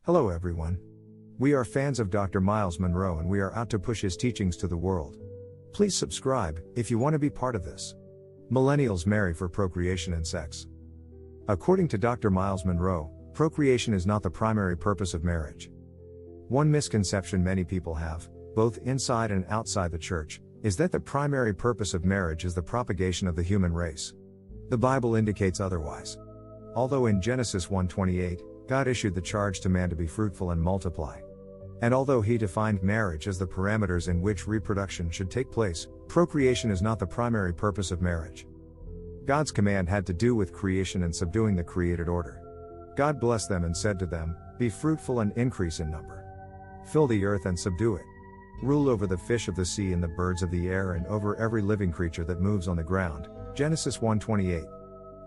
Hello everyone. We are fans of Dr. Myles Munroe and we are out to push his teachings to the world. Please subscribe if you want to be part of this. Millennials marry for procreation and sex. According to Dr. Myles Munroe, procreation is not the primary purpose of marriage. One misconception many people have, both inside and outside the church, is that the primary purpose of marriage is the propagation of the human race. The Bible indicates otherwise. Although in Genesis 1:28, God issued the charge to man to be fruitful and multiply. And although he defined marriage as the parameters in which reproduction should take place, procreation is not the primary purpose of marriage. God's command had to do with creation and subduing the created order. God blessed them and said to them, "Be fruitful and increase in number. Fill the earth and subdue it. Rule over the fish of the sea and the birds of the air and over every living creature that moves on the ground." Genesis 1:28.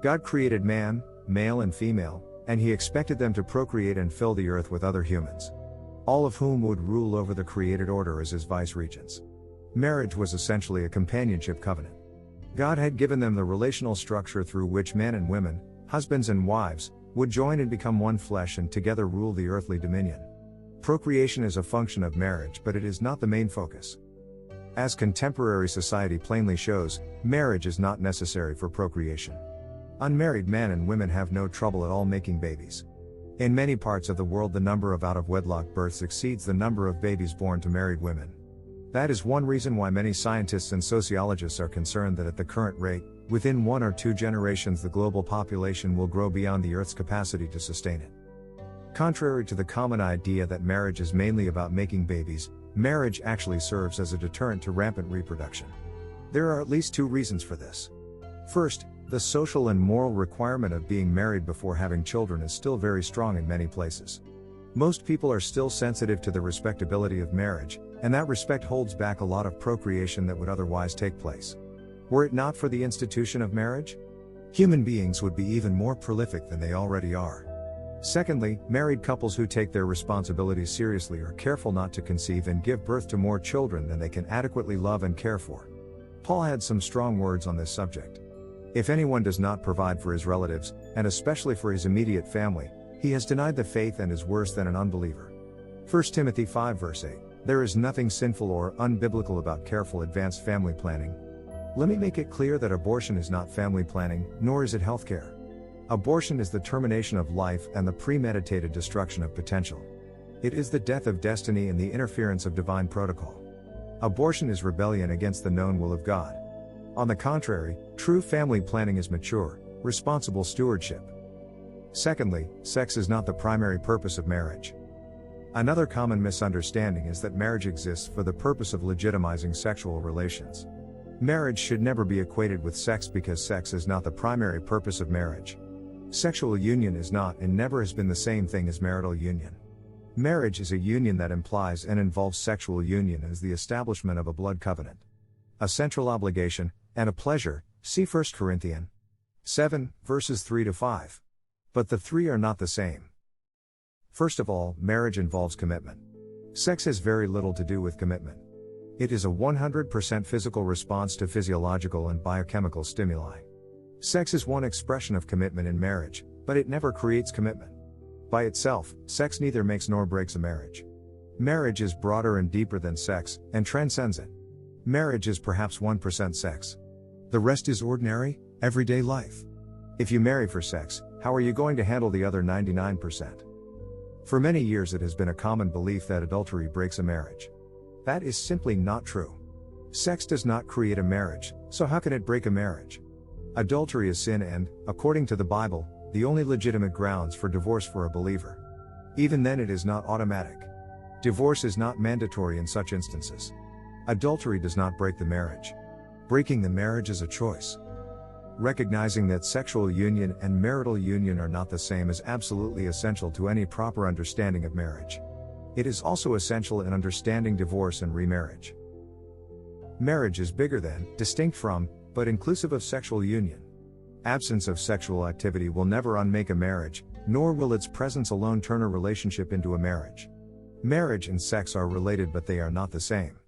God created man, male and female, and he expected them to procreate and fill the earth with other humans, all of whom would rule over the created order as his vice-regents. Marriage was essentially a companionship covenant. God had given them the relational structure through which men and women, husbands and wives, would join and become one flesh and together rule the earthly dominion. Procreation is a function of marriage, but it is not the main focus. As contemporary society plainly shows, marriage is not necessary for procreation. Unmarried men and women have no trouble at all making babies. In many parts of the world, the number of out-of-wedlock births exceeds the number of babies born to married women. That is one reason why many scientists and sociologists are concerned that at the current rate, within 1 or 2 generations the global population will grow beyond the Earth's capacity to sustain it. Contrary to the common idea that marriage is mainly about making babies, marriage actually serves as a deterrent to rampant reproduction. There are at least 2 reasons for this. First, the social and moral requirement of being married before having children is still very strong in many places. Most people are still sensitive to the respectability of marriage, and that respect holds back a lot of procreation that would otherwise take place. Were it not for the institution of marriage, human beings would be even more prolific than they already are. Secondly, married couples who take their responsibilities seriously are careful not to conceive and give birth to more children than they can adequately love and care for. Paul had some strong words on this subject. If anyone does not provide for his relatives, and especially for his immediate family, he has denied the faith and is worse than an unbeliever. 1 Timothy 5 verse 8. There is nothing sinful or unbiblical about careful advanced family planning. Let me make it clear that abortion is not family planning, nor is it healthcare. Abortion is the termination of life and the premeditated destruction of potential. It is the death of destiny and the interference of divine protocol. Abortion is rebellion against the known will of God. On the contrary, true family planning is mature, responsible stewardship. Secondly, sex is not the primary purpose of marriage. Another common misunderstanding is that marriage exists for the purpose of legitimizing sexual relations. Marriage should never be equated with sex because sex is not the primary purpose of marriage. Sexual union is not and never has been the same thing as marital union. Marriage is a union that implies and involves sexual union as the establishment of a blood covenant, a central obligation, and a pleasure, see 1 Corinthians 7, verses 3-5. But the 3 are not the same. First of all, marriage involves commitment. Sex has very little to do with commitment. It is a 100% physical response to physiological and biochemical stimuli. Sex is one expression of commitment in marriage, but it never creates commitment. By itself, sex neither makes nor breaks a marriage. Marriage is broader and deeper than sex, and transcends it. Marriage is perhaps 1% sex. The rest is ordinary, everyday life. If you marry for sex, how are you going to handle the other 99%? For many years it has been a common belief that adultery breaks a marriage. That is simply not true. Sex does not create a marriage, so how can it break a marriage? Adultery is sin and, according to the Bible, the only legitimate grounds for divorce for a believer. Even then it is not automatic. Divorce is not mandatory in such instances. Adultery does not break the marriage. Breaking the marriage is a choice. Recognizing that sexual union and marital union are not the same is absolutely essential to any proper understanding of marriage. It is also essential in understanding divorce and remarriage. Marriage is bigger than, distinct from, but inclusive of sexual union. Absence of sexual activity will never unmake a marriage, nor will its presence alone turn a relationship into a marriage. Marriage and sex are related, but they are not the same.